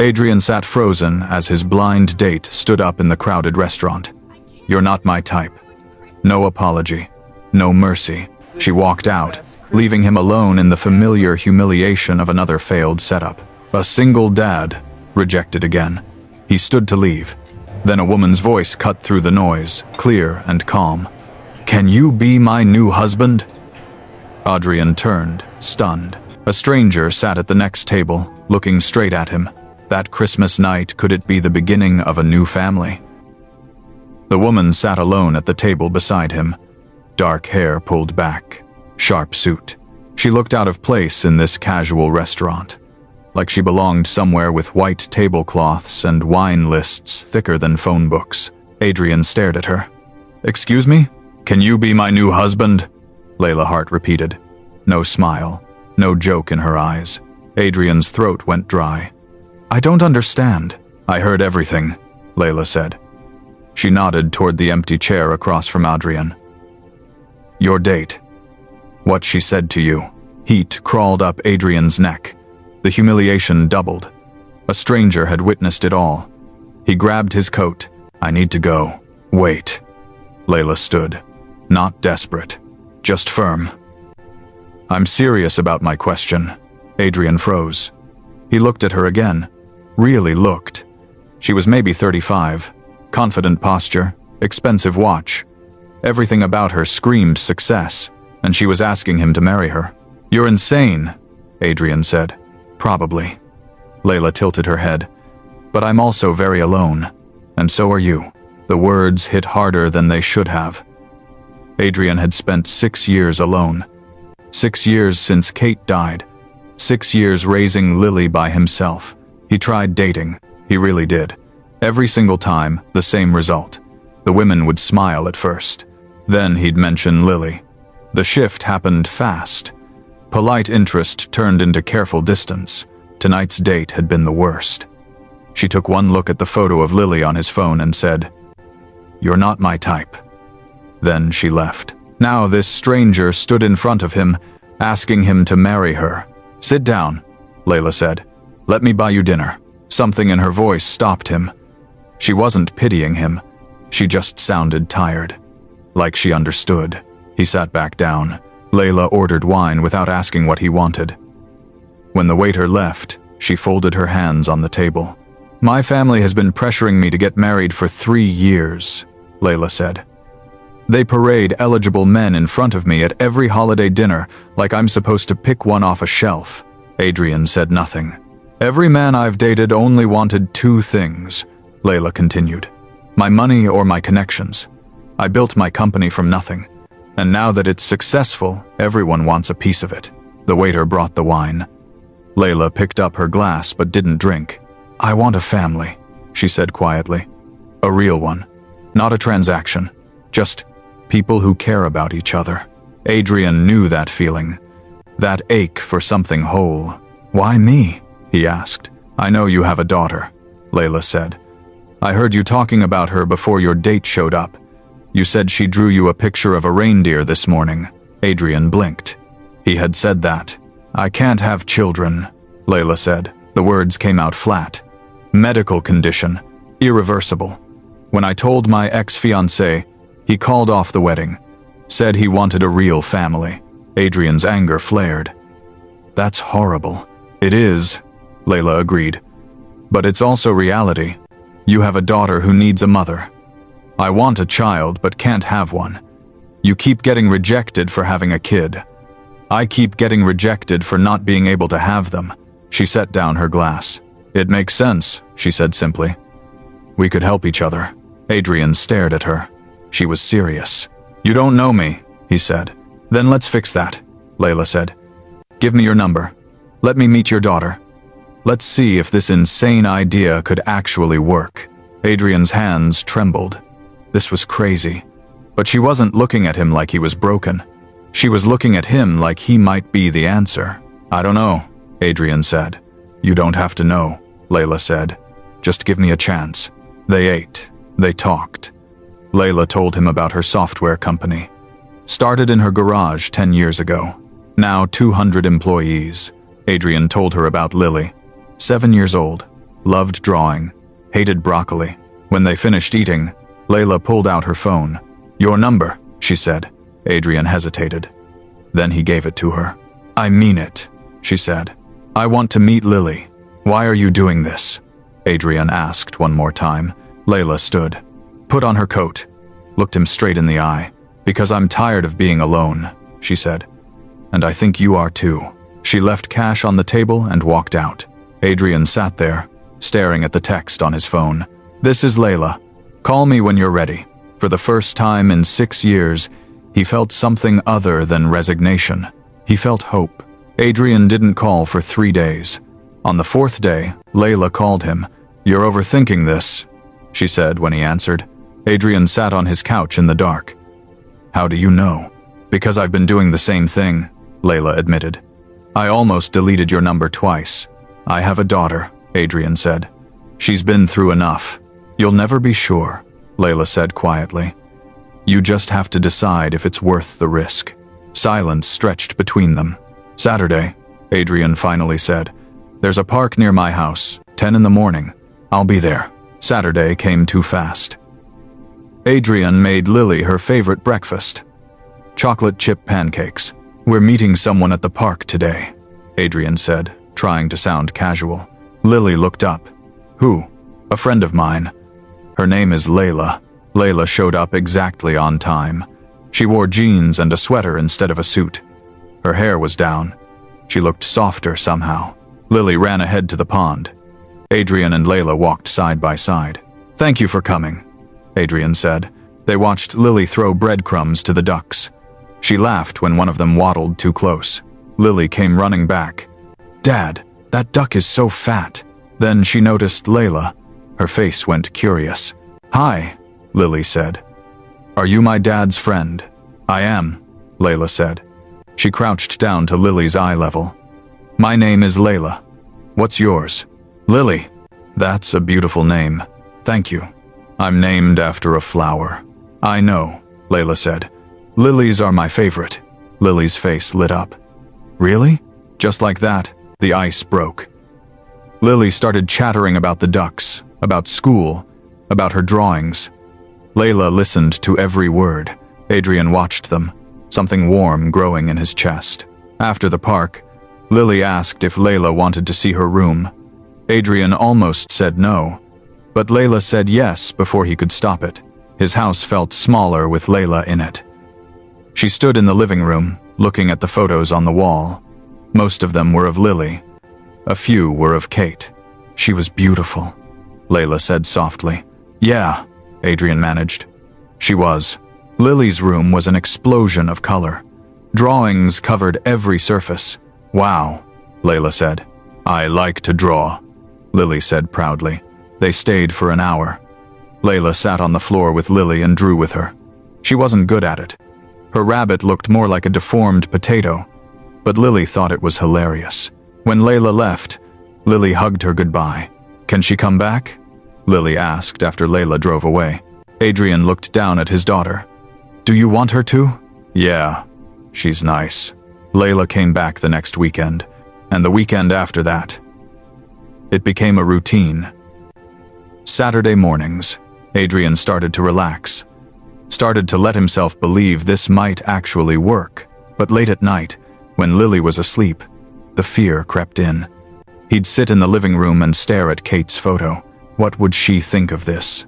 Adrian sat frozen as his blind date stood up in the crowded restaurant. "You're not my type." No apology. No mercy. She walked out, leaving him alone in the familiar humiliation of another failed setup. A single dad, rejected again. He stood to leave. Then a woman's voice cut through the noise, clear and calm. "Can you be my new husband?" Adrian turned, stunned. A stranger sat at the next table, looking straight at him. That Christmas night, could it be the beginning of a new family? The woman sat alone at the table beside him. Dark hair pulled back, sharp suit. She looked out of place in this casual restaurant, like she belonged somewhere with white tablecloths and wine lists thicker than phone books. Adrian stared at her. "Excuse me? Can you be my new husband?" Layla Hart repeated. No smile, no joke in her eyes. Adrian's throat went dry. "I don't understand." "I heard everything," Layla said. She nodded toward the empty chair across from Adrian. "Your date. What she said to you." Heat crawled up Adrian's neck. The humiliation doubled. A stranger had witnessed it all. He grabbed his coat. "I need to go." "Wait." Layla stood. Not desperate, just firm. "I'm serious about my question." Adrian froze. He looked at her again. Really looked. She was maybe 35. Confident posture, expensive watch. Everything about her screamed success, and she was asking him to marry her. "You're insane," Adrian said. "Probably." Layla tilted her head. "But I'm also very alone, and so are you." The words hit harder than they should have. Adrian had spent 6 years alone. 6 years since Kate died. 6 years raising Lily by himself. He tried dating. He really did. Every single time, the same result. The women would smile at first. Then he'd mention Lily. The shift happened fast. Polite interest turned into careful distance. Tonight's date had been the worst. She took one look at the photo of Lily on his phone and said, "You're not my type." Then she left. Now this stranger stood in front of him, asking him to marry her. "Sit down," Layla said. "Let me buy you dinner." Something in her voice stopped him. She wasn't pitying him. She just sounded tired. Like she understood. He sat back down. Layla ordered wine without asking what he wanted. When the waiter left, she folded her hands on the table. "My family has been pressuring me to get married for 3 years," Layla said. "They parade eligible men in front of me at every holiday dinner like I'm supposed to pick one off a shelf." Adrian said nothing. "Every man I've dated only wanted 2 things," Layla continued. "My money or my connections. I built my company from nothing. And now that it's successful, everyone wants a piece of it." The waiter brought the wine. Layla picked up her glass but didn't drink. "I want a family," she said quietly. "A real one. Not a transaction. Just people who care about each other." Adrian knew that feeling. That ache for something whole. "Why me?" he asked. "I know you have a daughter," Layla said. "I heard you talking about her before your date showed up. You said she drew you a picture of a reindeer this morning." Adrian blinked. He had said that. "I can't have children," Layla said. The words came out flat. "Medical condition. Irreversible. When I told my ex-fiancé, he called off the wedding. Said he wanted a real family." Adrian's anger flared. "That's horrible." "It is," Layla agreed. "But it's also reality. You have a daughter who needs a mother. I want a child but can't have one. You keep getting rejected for having a kid. I keep getting rejected for not being able to have them." She set down her glass. "It makes sense," she said simply. "We could help each other." Adrian stared at her. She was serious. "You don't know me," he said. "Then let's fix that," Layla said. "Give me your number. Let me meet your daughter. Let's see if this insane idea could actually work." Adrian's hands trembled. This was crazy. But she wasn't looking at him like he was broken. She was looking at him like he might be the answer. "I don't know," Adrian said. "You don't have to know," Layla said. "Just give me a chance." They ate. They talked. Layla told him about her software company. Started in her garage 10 years ago. Now 200 employees. Adrian told her about Lily. 7 years old. loved drawing, hated broccoli. When they finished eating, Layla pulled out her phone. "Your number," she said. Adrian hesitated. Then he gave it to her. "I mean it," she said. "I want to meet Lily." "Why are you doing this?" Adrian asked one more time. Layla stood, put on her coat, looked him straight in the eye. "Because I'm tired of being alone," she said. "And I think you are too." She left cash on the table and walked out. Adrian sat there, staring at the text on his phone. "This is Layla. Call me when you're ready." For the first time in 6 years, he felt something other than resignation. He felt hope. Adrian didn't call for 3 days. On the 4th day, Layla called him. "You're overthinking this," she said when he answered. Adrian sat on his couch in the dark. "How do you know?" "Because I've been doing the same thing," Layla admitted. "I almost deleted your number twice." "I have a daughter," Adrian said. "She's been through enough." "You'll never be sure," Layla said quietly. "You just have to decide if it's worth the risk." Silence stretched between them. "Saturday," Adrian finally said. "There's a park near my house, 10 in the morning. I'll be there." Saturday came too fast. Adrian made Lily her favorite breakfast. Chocolate chip pancakes. "We're meeting someone at the park today," Adrian said, trying to sound casual. Lily looked up. "Who?" "A friend of mine. Her name is Layla." Layla showed up exactly on time. She wore jeans and a sweater instead of a suit. Her hair was down. She looked softer somehow. Lily ran ahead to the pond. Adrian and Layla walked side by side. "Thank you for coming," Adrian said. They watched Lily throw breadcrumbs to the ducks. She laughed when one of them waddled too close. Lily came running back. "Dad, that duck is so fat." Then she noticed Layla. Her face went curious. "Hi," Lily said. "Are you my dad's friend?" "I am," Layla said. She crouched down to Lily's eye level. "My name is Layla. What's yours?" "Lily." "That's a beautiful name. Thank you." "I'm named after a flower." "I know," Layla said. "Lilies are my favorite." Lily's face lit up. "Really?" Just like that, the ice broke. Lily started chattering about the ducks, about school, about her drawings. Layla listened to every word. Adrian watched them, something warm growing in his chest. After the park, Lily asked if Layla wanted to see her room. Adrian almost said no, but Layla said yes before he could stop it. His house felt smaller with Layla in it. She stood in the living room, looking at the photos on the wall. Most of them were of Lily. A few were of Kate. "She was beautiful," Layla said softly. "Yeah," Adrian managed. She was. Lily's room was an explosion of color. Drawings covered every surface. "Wow," Layla said. "I like to draw," Lily said proudly. They stayed for an hour. Layla sat on the floor with Lily and drew with her. She wasn't good at it. Her rabbit looked more like a deformed potato, but Lily thought it was hilarious. When Layla left, Lily hugged her goodbye. "Can she come back?" Lily asked after Layla drove away. Adrian looked down at his daughter. "Do you want her to?" "Yeah, she's nice." Layla came back the next weekend, and the weekend after that. It became a routine. Saturday mornings, Adrian started to relax, started to let himself believe this might actually work. But late at night, when Lily was asleep, the fear crept in. He'd sit in the living room and stare at Kate's photo. What would she think of this?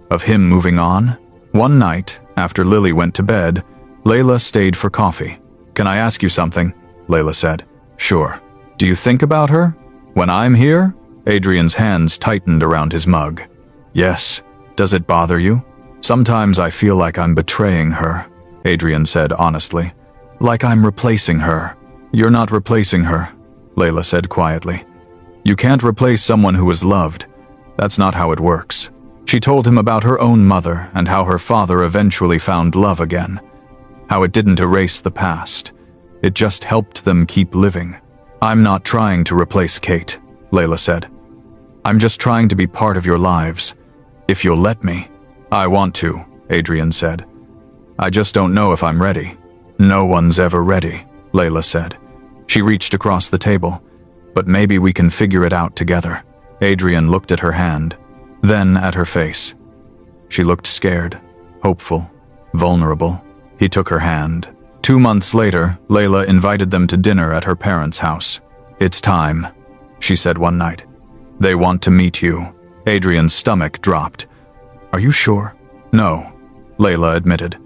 Of him moving on? One night, after Lily went to bed, Layla stayed for coffee. "Can I ask you something?" Layla said. "Sure." "Do you think about her? When I'm here?" Adrian's hands tightened around his mug. "Yes." "Does it bother you?" "Sometimes I feel like I'm betraying her," Adrian said honestly. "Like I'm replacing her." "You're not replacing her," Layla said quietly. "You can't replace someone who is loved. That's not how it works." She told him about her own mother and how her father eventually found love again. How it didn't erase the past. It just helped them keep living. "I'm not trying to replace Kate," Layla said. "I'm just trying to be part of your lives. If you'll let me." "I want to," Adrian said. "I just don't know if I'm ready." "No one's ever ready," Layla said. She reached across the table. "But maybe we can figure it out together." Adrian looked at her hand, then at her face. She looked scared, hopeful, vulnerable. He took her hand. 2 months later, Layla invited them to dinner at her parents' house. "It's time," she said one night. "They want to meet you." Adrian's stomach dropped. "Are you sure?" "No," Layla admitted.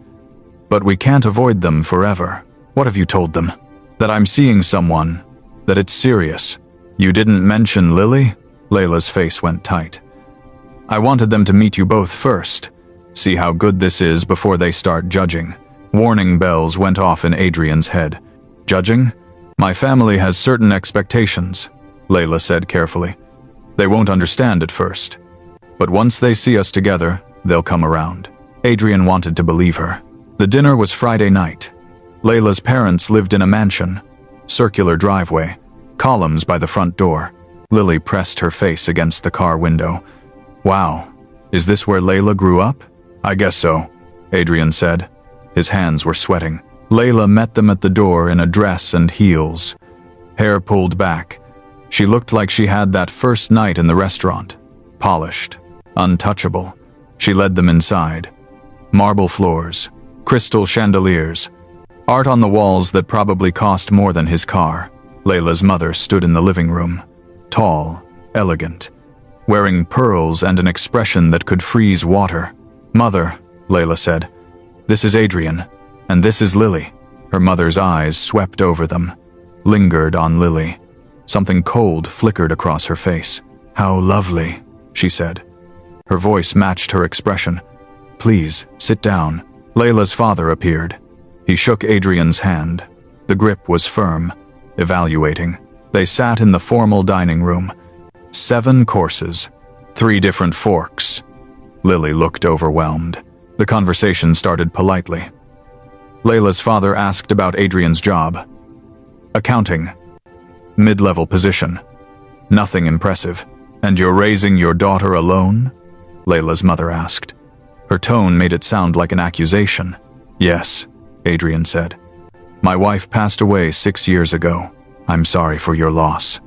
"But we can't avoid them forever." "What have you told them?" "That I'm seeing someone. That it's serious." "You didn't mention Lily?" Layla's face went tight. "I wanted them to meet you both first. See how good this is before they start judging." Warning bells went off in Adrian's head. "Judging? My family has certain expectations," Layla said carefully. "They won't understand at first. But once they see us together, they'll come around." Adrian wanted to believe her. The dinner was Friday night. Layla's parents lived in a mansion. Circular driveway. Columns by the front door. Lily pressed her face against the car window. "Wow, is this where Layla grew up?" "I guess so," Adrian said. His hands were sweating. Layla met them at the door in a dress and heels. Hair pulled back. She looked like she had that first night in the restaurant. Polished. Untouchable. She led them inside. Marble floors. Crystal chandeliers. Art on the walls that probably cost more than his car. Layla's mother stood in the living room. Tall. Elegant. Wearing pearls and an expression that could freeze water. "Mother," Layla said. "This is Adrian, and this is Lily." Her mother's eyes swept over them, lingered on Lily. Something cold flickered across her face. "How lovely," she said. Her voice matched her expression. "Please, sit down." Layla's father appeared. He shook Adrian's hand. The grip was firm, evaluating. They sat in the formal dining room. 7 courses, 3 different forks. Lily looked overwhelmed. The conversation started politely. Layla's father asked about Adrian's job. "Accounting. Mid-level position. Nothing impressive." "And you're raising your daughter alone?" Layla's mother asked. Her tone made it sound like an accusation. "Yes," Adrian said. "My wife passed away 6 years ago. I'm sorry for your loss."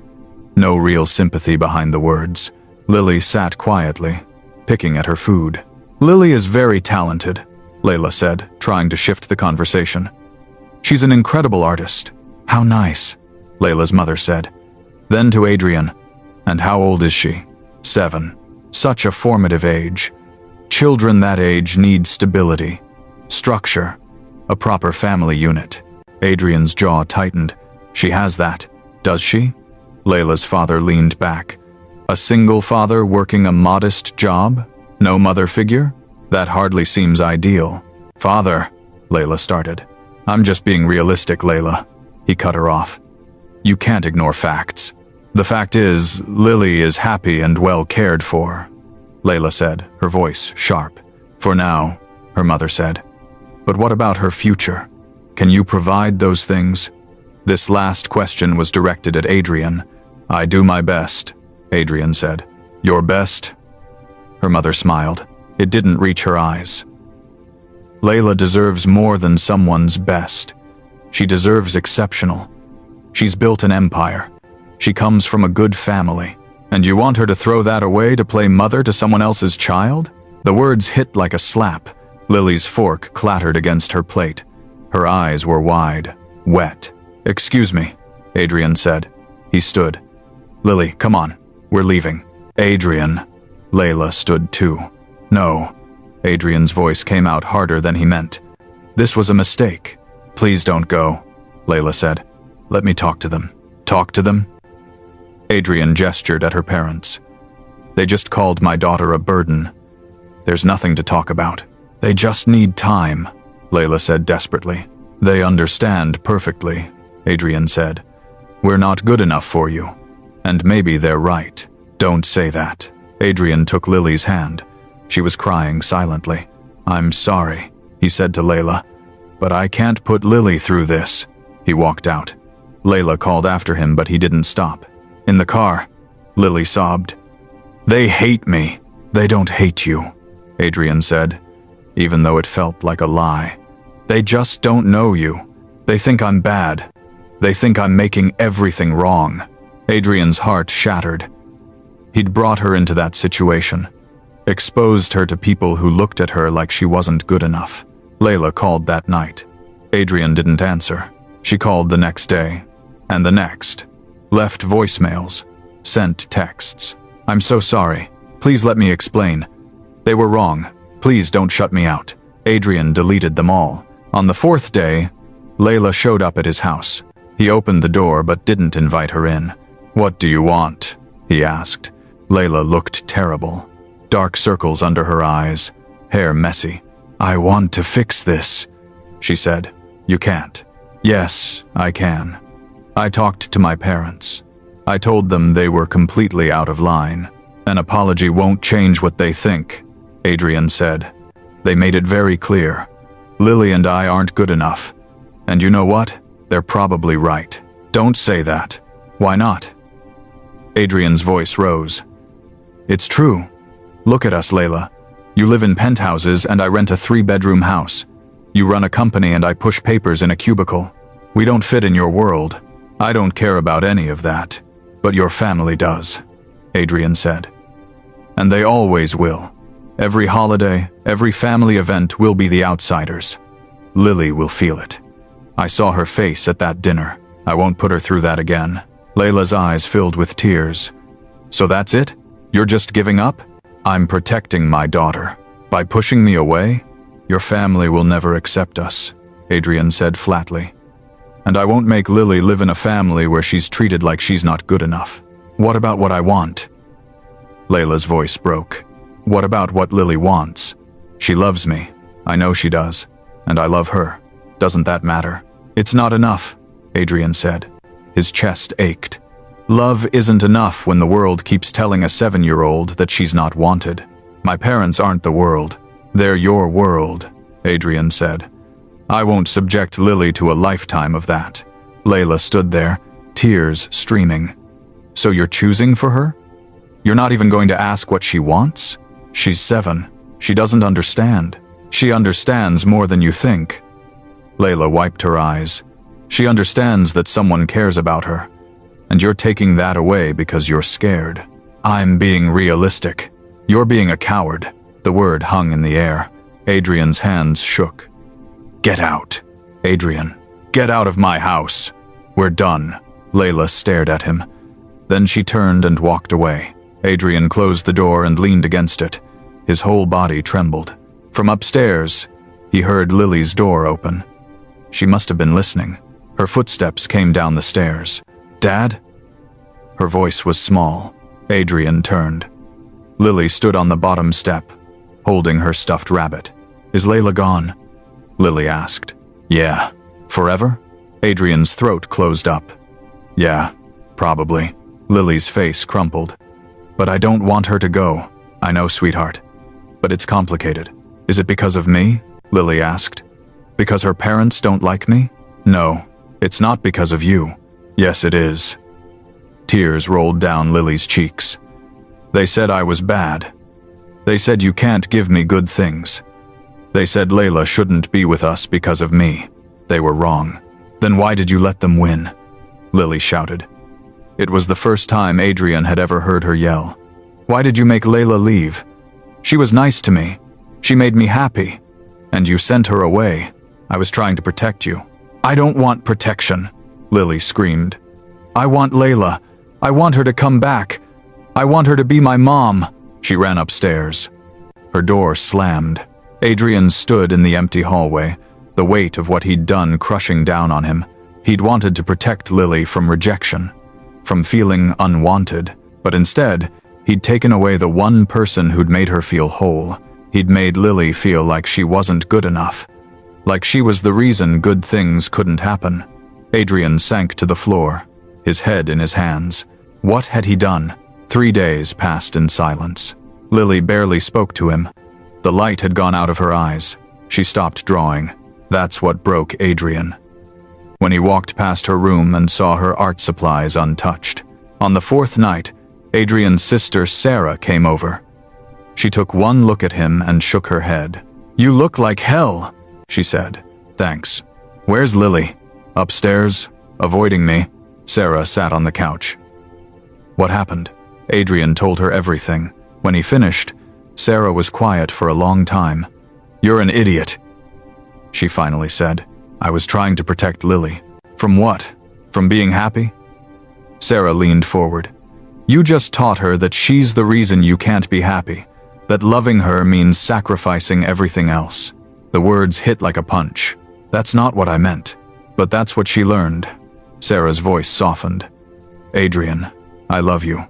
No real sympathy behind the words. Lily sat quietly, picking at her food. "Lily is very talented," Layla said, trying to shift the conversation. "She's an incredible artist." "How nice," Layla's mother said. Then to Adrian, "And how old is she?" 7. Such a formative age. Children that age need stability, structure, a proper family unit. Adrian's jaw tightened. "She has that, does she?" Layla's father leaned back. "A single father working a modest job? No mother figure? That hardly seems ideal." "Father," Layla started. "I'm just being realistic, Layla." He cut her off. "You can't ignore facts. The fact is, Lily is happy and well cared for," Layla said, her voice sharp. "For now," her mother said. "But what about her future? Can you provide those things?" This last question was directed at Adrian. "I do my best," Adrian said. "Your best?" Her mother smiled. It didn't reach her eyes. Layla deserves more than someone's best. She deserves exceptional. She's built an empire. She comes from a good family. And you want her to throw that away to play mother to someone else's child? The words hit like a slap. Lily's fork clattered against her plate. Her eyes were wide, wet. "Excuse me," Adrian said. He stood. "Lily, come on. We're leaving." "Adrian." Layla stood too. "No." Adrian's voice came out harder than he meant. "This was a mistake. Please don't go," Layla said. "Let me talk to them." "Talk to them?" Adrian gestured at her parents. "They just called my daughter a burden. There's nothing to talk about. They just need time," Layla said desperately. "They understand perfectly," Adrian said. "We're not good enough for you. And maybe they're right." "Don't say that." Adrian took Lily's hand. She was crying silently. "I'm sorry," he said to Layla. "But I can't put Lily through this." He walked out. Layla called after him, but he didn't stop. In the car, Lily sobbed. "They hate me." "They don't hate you," Adrian said, even though it felt like a lie. "They just don't know you. They think I'm bad. They think I'm making everything wrong." Adrian's heart shattered. He'd brought her into that situation, exposed her to people who looked at her like she wasn't good enough. Layla called that night. Adrian didn't answer. She called the next day, and the next. Left voicemails, sent texts. "I'm so sorry. Please let me explain. They were wrong. Please don't shut me out." Adrian deleted them all. On the fourth day, Layla showed up at his house. He opened the door but didn't invite her in. "What do you want?" he asked. Layla looked terrible. Dark circles under her eyes, hair messy. "I want to fix this," she said. "You can't." "Yes, I can. I talked to my parents. I told them they were completely out of line. An apology won't change what they think," Adrian said. "They made it very clear. Lily and I aren't good enough. And you know what? They're probably right." "Don't say that." "Why not?" Adrian's voice rose. "It's true. Look at us, Layla. You live in penthouses and I rent a 3-bedroom house. You run a company and I push papers in a cubicle. We don't fit in your world. I don't care about any of that. But your family does," Adrian said. "And they always will. Every holiday, every family event will be the outsiders. Lily will feel it. I saw her face at that dinner. I won't put her through that again." Layla's eyes filled with tears. "So that's it? You're just giving up?" "I'm protecting my daughter. By pushing me away, your family will never accept us," Adrian said flatly. "And I won't make Lily live in a family where she's treated like she's not good enough." "What about what I want?" Layla's voice broke. "What about what Lily wants? She loves me. I know she does. And I love her. Doesn't that matter?" "It's not enough," Adrian said. His chest ached. "Love isn't enough when the world keeps telling a 7-year-old that she's not wanted. My parents aren't the world. They're your world," Adrian said. "I won't subject Lily to a lifetime of that." Layla stood there, tears streaming. "So you're choosing for her? You're not even going to ask what she wants? She's 7. She doesn't understand. She understands more than you think." Layla wiped her eyes. "She understands that someone cares about her. And you're taking that away because you're scared." "I'm being realistic. You're being a coward." The word hung in the air. Adrian's hands shook. "Get out, Adrian. Get out of my house. We're done." Layla stared at him. Then she turned and walked away. Adrian closed the door and leaned against it. His whole body trembled. From upstairs, he heard Lily's door open. She must have been listening. Her footsteps came down the stairs. "Dad?" Her voice was small. Adrian turned. Lily stood on the bottom step, holding her stuffed rabbit. "Is Layla gone?" Lily asked. "Yeah. Forever?" Adrian's throat closed up. "Yeah, probably." Lily's face crumpled. "But I don't want her to go. I know, sweetheart. But it's complicated." "Is it because of me?" Lily asked. "Because her parents don't like me?" "No, it's not because of you." "Yes, it is." Tears rolled down Lily's cheeks. "They said I was bad. They said you can't give me good things. They said Layla shouldn't be with us because of me. They were wrong." "Then why did you let them win?" Lily shouted. It was the first time Adrian had ever heard her yell. "Why did you make Layla leave? She was nice to me. She made me happy. And you sent her away. I was trying to protect you." "I don't want protection," Lily screamed. "I want Layla. I want her to come back. I want her to be my mom." She ran upstairs. Her door slammed. Adrian stood in the empty hallway, the weight of what he'd done crushing down on him. He'd wanted to protect Lily from rejection, from feeling unwanted, but instead, he'd taken away the one person who'd made her feel whole. He'd made Lily feel like she wasn't good enough, like she was the reason good things couldn't happen. Adrian sank to the floor, his head in his hands. What had he done? 3 days passed in silence. Lily barely spoke to him. The light had gone out of her eyes. She stopped drawing. That's what broke Adrian. When he walked past her room and saw her art supplies untouched. On the 4th night, Adrian's sister Sarah came over. She took one look at him and shook her head. "You look like hell," she said. "Thanks. Where's Lily?" "Upstairs, avoiding me." Sarah sat on the couch. "What happened?" Adrian told her everything. When he finished, Sarah was quiet for a long time. "You're an idiot," she finally said. "I was trying to protect Lily." "From what? From being happy?" Sarah leaned forward. "You just taught her that she's the reason you can't be happy, that loving her means sacrificing everything else." The words hit like a punch. "That's not what I meant, but that's what she learned." Sarah's voice softened. "Adrian, I love you.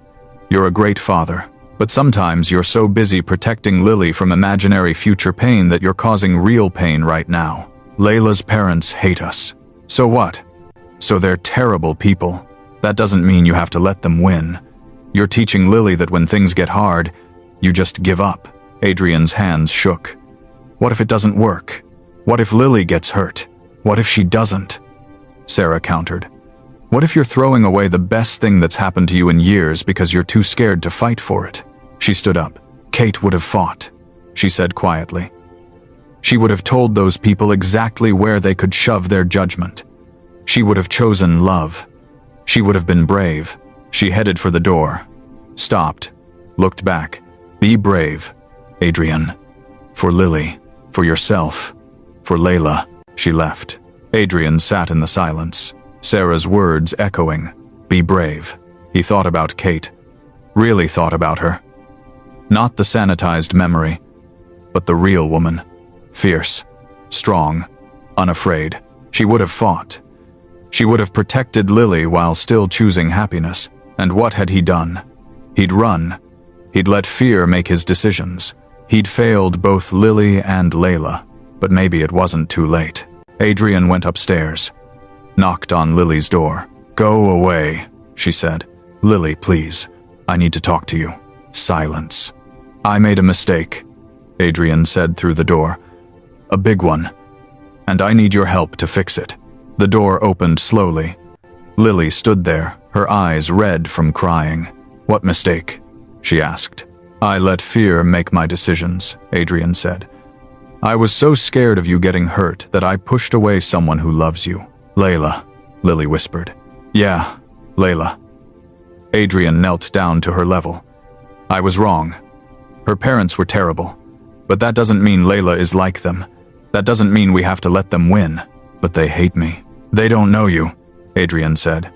You're a great father, but sometimes you're so busy protecting Lily from imaginary future pain that you're causing real pain right now. Layla's parents hate us. So what? So they're terrible people. That doesn't mean you have to let them win. You're teaching Lily that when things get hard, you just give up." Adrian's hands shook. "What if it doesn't work? What if Lily gets hurt? What if she doesn't?" Sarah countered. "What if you're throwing away the best thing that's happened to you in years because you're too scared to fight for it?" She stood up. "Kate would have fought," she said quietly. "She would have told those people exactly where they could shove their judgment. She would have chosen love. She would have been brave." She headed for the door, stopped, looked back. "Be brave, Adrian. For Lily, for yourself, for Layla." She left. Adrian sat in the silence, Sarah's words echoing. "Be brave." He thought about Kate. Really thought about her. Not the sanitized memory, but the real woman. Fierce, strong, unafraid. She would have fought. She would have protected Lily while still choosing happiness. And what had he done? He'd run. He'd let fear make his decisions. He'd failed both Lily and Layla, but maybe it wasn't too late. Adrian went upstairs, knocked on Lily's door. "Go away," she said. "Lily, please. I need to talk to you." Silence. "I made a mistake," Adrian said through the door. "A big one. And I need your help to fix it." The door opened slowly. Lily stood there, her eyes red from crying. "What mistake?" she asked. "I let fear make my decisions," Adrian said. "I was so scared of you getting hurt that I pushed away someone who loves you." "Layla," Lily whispered. "Yeah, Layla." Adrian knelt down to her level. "I was wrong. Her parents were terrible. But that doesn't mean Layla is like them. That doesn't mean we have to let them win. But they hate me." "They don't know you," Adrian said.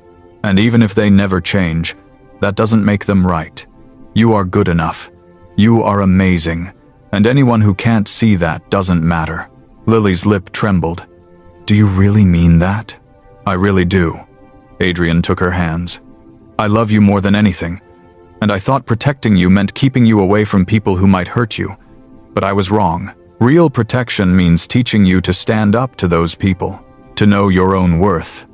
"And even if they never change, that doesn't make them right. You are good enough. You are amazing. And anyone who can't see that doesn't matter." Lily's lip trembled. "Do you really mean that?" "I really do." Adrian took her hands. "I love you more than anything. And I thought protecting you meant keeping you away from people who might hurt you. But I was wrong. Real protection means teaching you to stand up to those people, to know your own worth,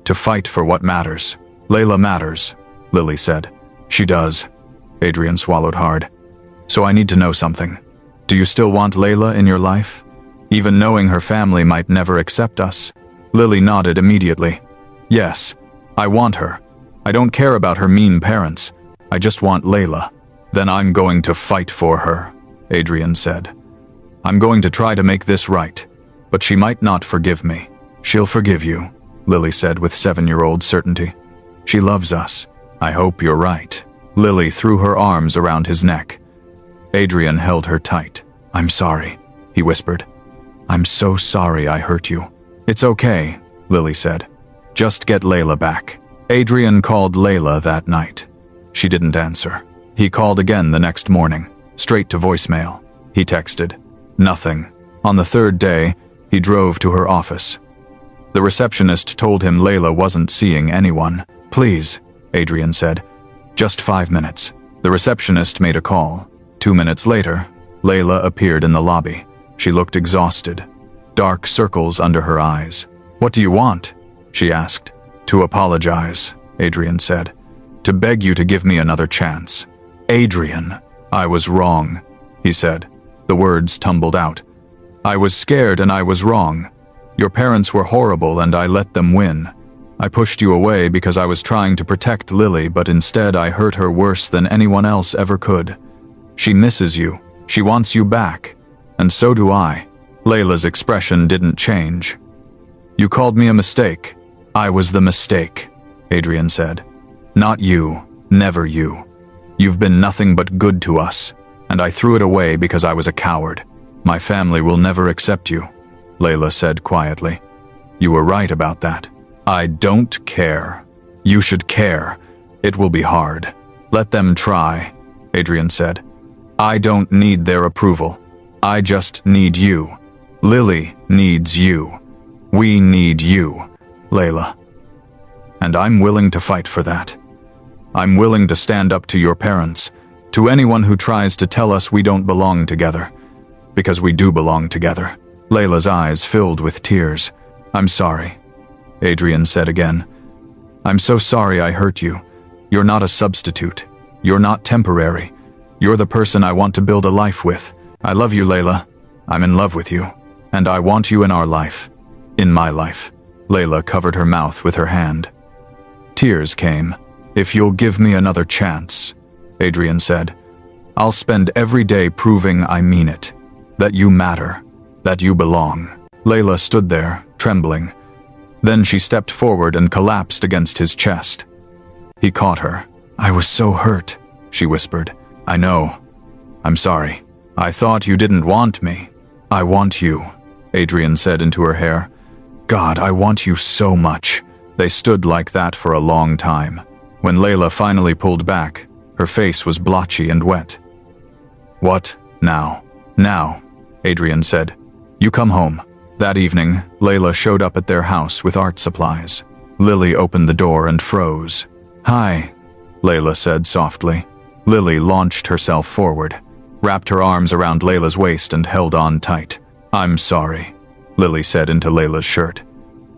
to fight for what matters." "Layla matters," Lily said. "She does." Adrian swallowed hard. "So I need to know something. Do you still want Layla in your life? Even knowing her family might never accept us?" Lily nodded immediately. "Yes, I want her. I don't care about her mean parents. I just want Layla." "Then I'm going to fight for her," Adrian said. "I'm going to try to make this right, but she might not forgive me." "She'll forgive you," Lily said with 7-year-old certainty. "She loves us. I hope you're right." Lily threw her arms around his neck. Adrian held her tight. "I'm sorry," he whispered. "I'm so sorry I hurt you." "It's okay," Lily said. "Just get Layla back." Adrian called Layla that night. She didn't answer. He called again the next morning, straight to voicemail. He texted. Nothing. On the third day, he drove to her office. The receptionist told him Layla wasn't seeing anyone. "Please," Adrian said. "Just 5 minutes." The receptionist made a call. 2 minutes later, Layla appeared in the lobby. She looked exhausted, dark circles under her eyes. "What do you want?" she asked. "To apologize," Adrian said. "To beg you to give me another chance." "Adrian, I was wrong," he said. The words tumbled out. "I was scared and I was wrong. Your parents were horrible and I let them win. I pushed you away because I was trying to protect Lily, but instead I hurt her worse than anyone else ever could. She misses you. She wants you back. And so do I." Layla's expression didn't change. "You called me a mistake. I was the mistake," Adrian said. "Not you. Never you. You've been nothing but good to us, and I threw it away because I was a coward. My family will never accept you," Layla said quietly. "You were right about that. I don't care. You should care. It will be hard. Let them try," Adrian said. "I don't need their approval. I just need you. Lily needs you. We need you, Layla. And I'm willing to fight for that. I'm willing to stand up to your parents, to anyone who tries to tell us we don't belong together. Because we do belong together." Layla's eyes filled with tears. "I'm sorry," Adrian said again. "I'm so sorry I hurt you. You're not a substitute. You're not temporary. You're the person I want to build a life with. I love you, Layla. I'm in love with you. And I want you in our life. In my life." Layla covered her mouth with her hand. Tears came. "If you'll give me another chance," Adrian said, "I'll spend every day proving I mean it. That you matter. That you belong." Layla stood there, trembling. Then she stepped forward and collapsed against his chest. He caught her. "I was so hurt," she whispered. "I know. I'm sorry. I thought you didn't want me." "I want you," Adrian said into her hair. "God, I want you so much." They stood like that for a long time. When Layla finally pulled back, her face was blotchy and wet. "What now?" "Now," Adrian said. "You come home." That evening, Layla showed up at their house with art supplies. Lily opened the door and froze. "Hi," Layla said softly. Lily launched herself forward, wrapped her arms around Layla's waist and held on tight. "I'm sorry," Lily said into Layla's shirt.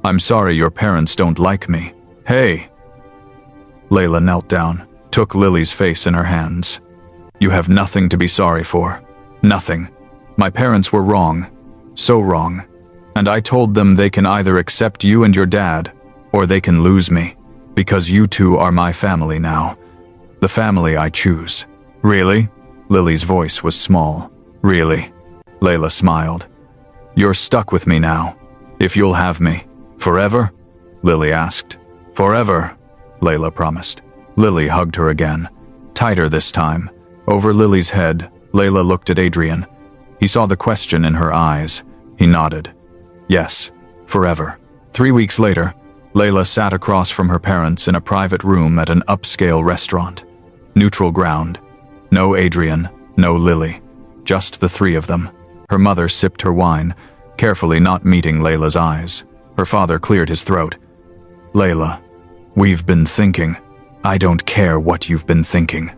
"I'm sorry your parents don't like me." "Hey!" Layla knelt down, took Lily's face in her hands. "You have nothing to be sorry for. Nothing. My parents were wrong. So wrong. And I told them they can either accept you and your dad, or they can lose me, because you two are my family now. The family I choose." "Really?" Lily's voice was small. "Really?" Layla smiled. "You're stuck with me now. If you'll have me. Forever?" Lily asked. "Forever," Layla promised. Lily hugged her again. Tighter this time. Over Lily's head, Layla looked at Adrian. He saw the question in her eyes. He nodded. "Yes, forever." 3 weeks later, Layla sat across from her parents in a private room at an upscale restaurant. Neutral ground. No Adrian, no Lily. Just the three of them. Her mother sipped her wine, carefully not meeting Layla's eyes. Her father cleared his throat. "Layla, we've been thinking." "I don't care what you've been thinking."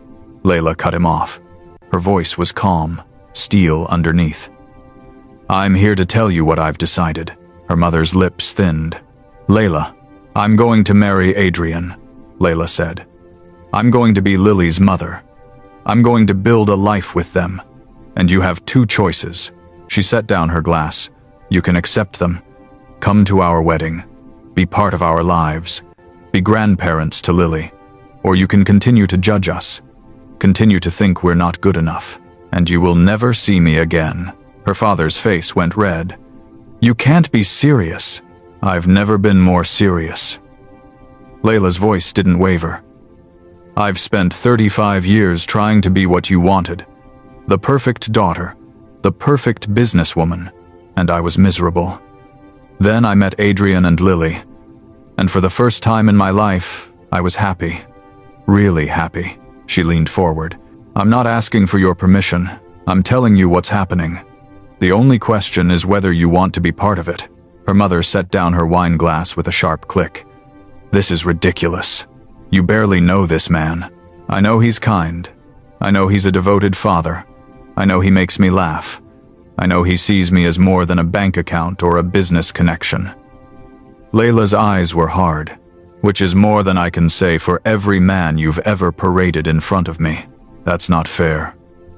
Layla cut him off. Her voice was calm, steel underneath. "I'm here to tell you what I've decided." Her mother's lips thinned. "Layla, I'm going to marry Adrian," Layla said. "I'm going to be Lily's mother. I'm going to build a life with them. And you have 2 choices." She set down her glass. "You can accept them. Come to our wedding. Be part of our lives. Be grandparents to Lily. Or you can continue to judge us. Continue to think we're not good enough. And you will never see me again." Her father's face went red. "You can't be serious." "I've never been more serious." Layla's voice didn't waver. "I've spent 35 years trying to be what you wanted. The perfect daughter, the perfect businesswoman, and I was miserable. Then I met Adrian and Lily, and for the first time in my life, I was happy. Really happy." She leaned forward. "I'm not asking for your permission. I'm telling you what's happening. The only question is whether you want to be part of it." Her mother set down her wine glass with a sharp click. "This is ridiculous. You barely know this man. I know he's kind. I know he's a devoted father. I know he makes me laugh. I know he sees me as more than a bank account or a business connection." Layla's eyes were hard, "which is more than I can say for every man you've ever paraded in front of me." "That's not fair,"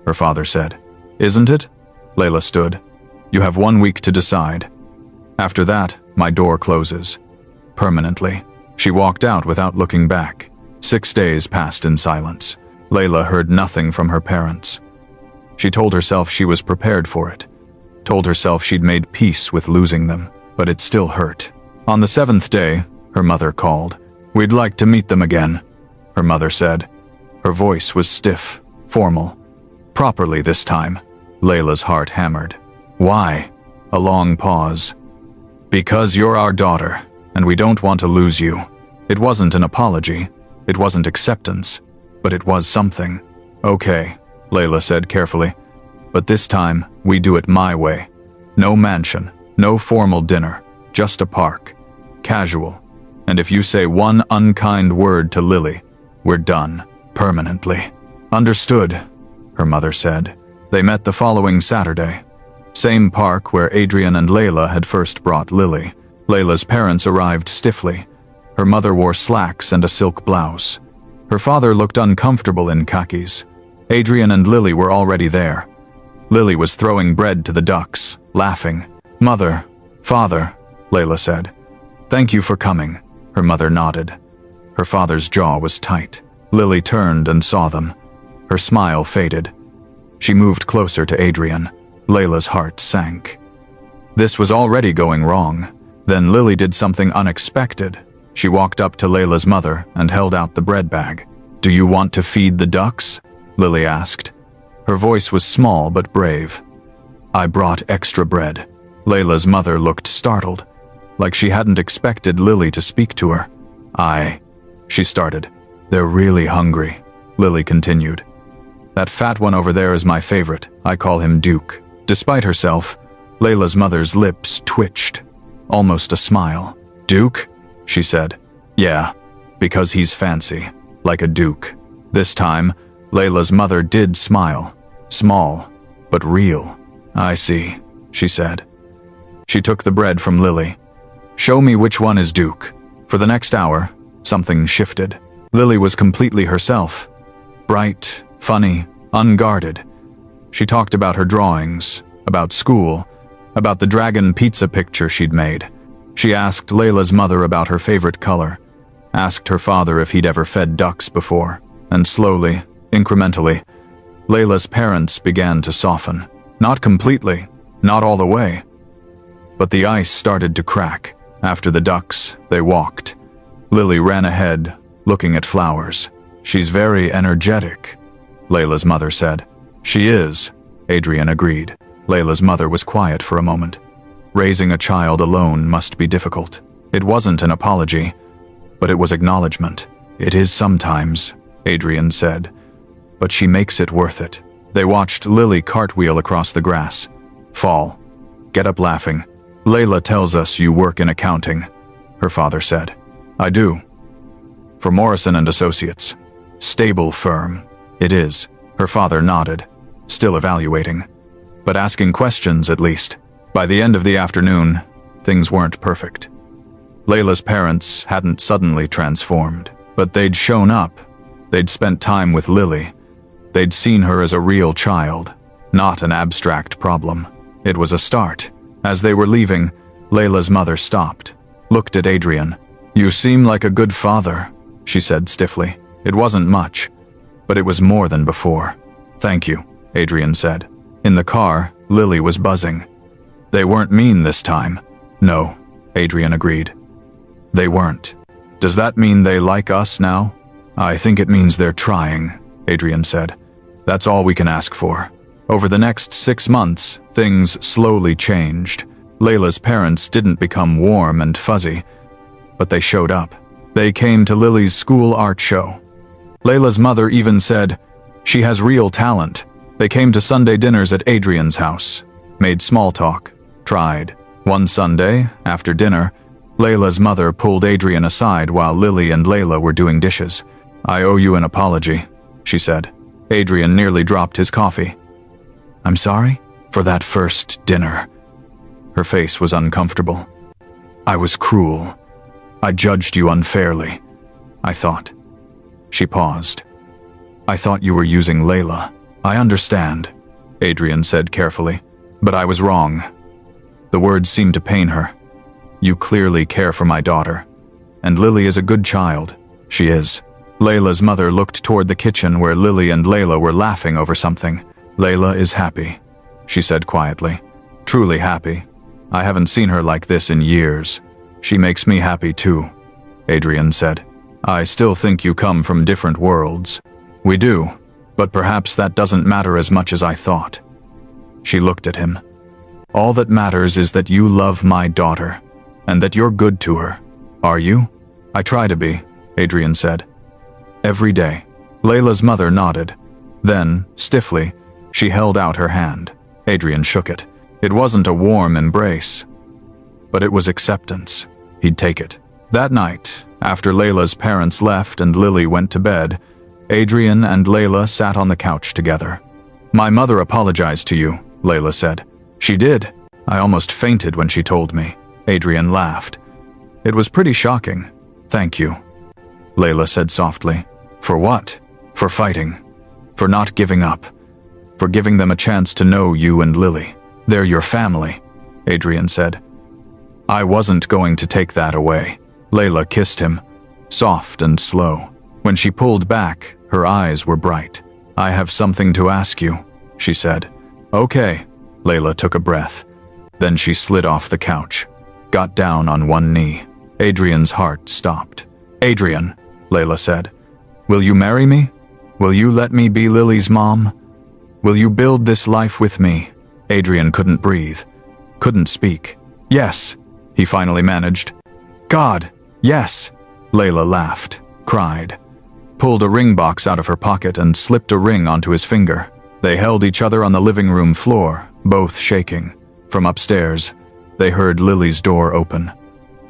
her father said. "Isn't it?" Layla stood. "You have 1 week to decide. After that, my door closes. Permanently." She walked out without looking back. 6 days passed in silence. Layla heard nothing from her parents. She told herself she was prepared for it. Told herself she'd made peace with losing them, but it still hurt. On the 7th day, her mother called. "We'd like to meet them again," her mother said. Her voice was stiff, formal. Properly this time. Layla's heart hammered. Why? A long pause. Because you're our daughter, and we don't want to lose you. It wasn't an apology. It wasn't acceptance. But it was something. Okay, Layla said carefully. But this time, we do it my way. No mansion, no formal dinner, just a park. Casual. And if you say one unkind word to Lily, we're done. Permanently. Understood, her mother said. They met the following Saturday. Same park where Adrian and Layla had first brought Lily. Layla's parents arrived stiffly. Her mother wore slacks and a silk blouse. Her father looked uncomfortable in khakis. Adrian and Lily were already there. Lily was throwing bread to the ducks, laughing. Mother, father, Layla said. Thank you for coming, her mother nodded. Her father's jaw was tight. Lily turned and saw them. Her smile faded. She moved closer to Adrian. Layla's heart sank. This was already going wrong. Then Lily did something unexpected. She walked up to Layla's mother and held out the bread bag. Do you want to feed the ducks? Lily asked. Her voice was small but brave. I brought extra bread. Layla's mother looked startled, like she hadn't expected Lily to speak to her. She started. They're really hungry, Lily continued. That fat one over there is my favorite. I call him Duke. Despite herself, Layla's mother's lips twitched. Almost a smile. Duke? She said. Yeah, because he's fancy, like a duke. This time, Layla's mother did smile. Small, but real. I see, she said. She took the bread from Lily. Show me which one is Duke. For the next hour, something shifted. Lily was completely herself. Bright, funny, unguarded. She talked about her drawings, about school, about the dragon pizza picture she'd made. She asked Layla's mother about her favorite color, asked her father if he'd ever fed ducks before, and slowly, incrementally, Layla's parents began to soften. Not completely, not all the way. But the ice started to crack. After the ducks, they walked. Lily ran ahead, looking at flowers. She's very energetic, Layla's mother said. She is, Adrian agreed. Layla's mother was quiet for a moment. Raising a child alone must be difficult. It wasn't an apology, but it was acknowledgement. It is sometimes, Adrian said, but she makes it worth it. They watched Lily cartwheel across the grass. Fall. Get up laughing. Layla tells us you work in accounting, her father said. I do. For Morrison and Associates. Stable firm. It is. Her father nodded, still evaluating, but asking questions at least. By the end of the afternoon, things weren't perfect. Layla's parents hadn't suddenly transformed, but they'd shown up. They'd spent time with Lily. They'd seen her as a real child, not an abstract problem. It was a start. As they were leaving, Layla's mother stopped, looked at Adrian. You seem like a good father, she said stiffly. It wasn't much, but it was more than before. Thank you, Adrian said. In the car, Lily was buzzing. They weren't mean this time. No, Adrian agreed. They weren't. Does that mean they like us now? I think it means they're trying, Adrian said. That's all we can ask for. Over the next 6 months, things slowly changed. Layla's parents didn't become warm and fuzzy, but they showed up. They came to Lily's school art show. Layla's mother even said, she has real talent. They came to Sunday dinners at Adrian's house, made small talk, tried. One Sunday, after dinner, Layla's mother pulled Adrian aside while Lily and Layla were doing dishes. I owe you an apology, she said. Adrian nearly dropped his coffee. I'm sorry for that first dinner. Her face was uncomfortable. I was cruel. I judged you unfairly, I thought. She paused. I thought you were using Layla. I understand, Adrian said carefully, but I was wrong. The words seemed to pain her. You clearly care for my daughter, and Lily is a good child. She is. Layla's mother looked toward the kitchen where Lily and Layla were laughing over something. Layla is happy, she said quietly. Truly happy. I haven't seen her like this in years. She makes me happy too, Adrian said. I still think you come from different worlds. We do, but perhaps that doesn't matter as much as I thought. She looked at him. All that matters is that you love my daughter, and that you're good to her. Are you? I try to be, Adrian said. Every day. Layla's mother nodded. Then, stiffly, she held out her hand. Adrian shook it. It wasn't a warm embrace, but it was acceptance. He'd take it. That night, after Layla's parents left and Lily went to bed, Adrian and Layla sat on the couch together. My mother apologized to you, Layla said. She did. I almost fainted when she told me. Adrian laughed. It was pretty shocking. Thank you, Layla said softly. For what? For fighting. For not giving up. For giving them a chance to know you and Lily. They're your family, Adrian said. I wasn't going to take that away. Layla kissed him, soft and slow. When she pulled back, her eyes were bright. I have something to ask you, she said. Okay. Layla took a breath. Then she slid off the couch, got down on one knee. Adrian's heart stopped. Adrian, Layla said, will you marry me? Will you let me be Lily's mom? Will you build this life with me? Adrian couldn't breathe, couldn't speak. Yes, he finally managed. God, yes. Layla laughed, cried, pulled a ring box out of her pocket and slipped a ring onto his finger. They held each other on the living room floor, both shaking. From upstairs, they heard Lily's door open.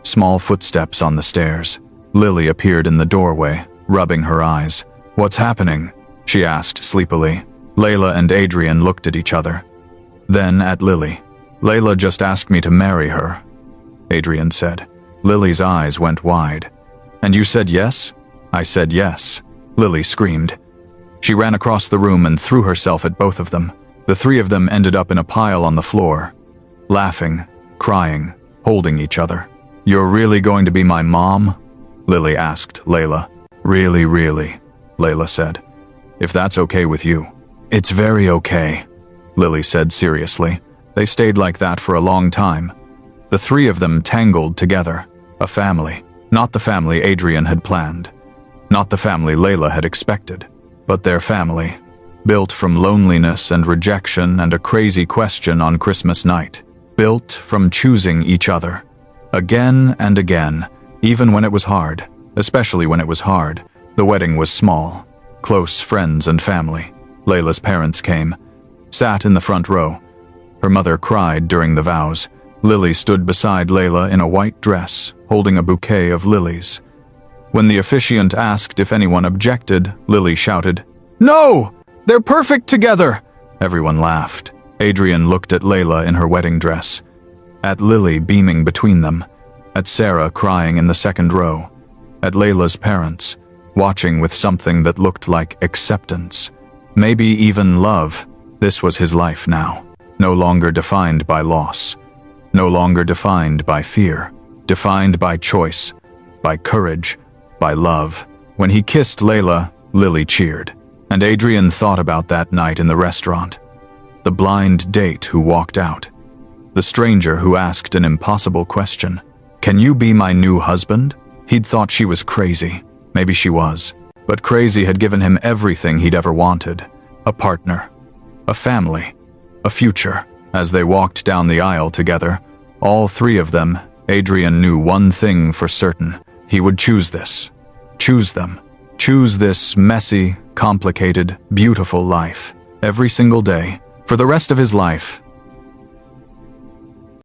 Small footsteps on the stairs. Lily appeared in the doorway, rubbing her eyes. What's happening? She asked sleepily. Layla and Adrian looked at each other. Then at Lily. Layla just asked me to marry her, Adrian said. Lily's eyes went wide. And you said yes? I said yes, Lily screamed. She ran across the room and threw herself at both of them. The three of them ended up in a pile on the floor, laughing, crying, holding each other. You're really going to be my mom? Lily asked Layla. Really, Layla said. If that's okay with you. It's very okay, Lily said seriously. They stayed like that for a long time. The three of them tangled together. A family. Not the family Adrian had planned. Not the family Layla had expected. But their family. Built from loneliness and rejection and a crazy question on Christmas night. Built from choosing each other. Again and again, even when it was hard. Especially when it was hard. The wedding was small. Close friends and family. Layla's parents came. Sat in the front row. Her mother cried during the vows. Lily stood beside Layla in a white dress, holding a bouquet of lilies. When the officiant asked if anyone objected, Lily shouted, "No! They're perfect together!" Everyone laughed. Adrian looked at Layla in her wedding dress, at Lily beaming between them, at Sarah crying in the second row, at Layla's parents, watching with something that looked like acceptance, maybe even love. This was his life now, no longer defined by loss, no longer defined by fear, defined by choice, by courage, by love. When he kissed Layla, Lily cheered, and Adrian thought about that night in the restaurant. The blind date who walked out. The stranger who asked an impossible question. Can you be my new husband? He'd thought she was crazy. Maybe she was. But crazy had given him everything he'd ever wanted. A partner. A family. A future. As they walked down the aisle together, all three of them, Adrian knew one thing for certain. He would choose this. Choose them. Choose this messy, complicated, beautiful life. Every single day. For the rest of his life,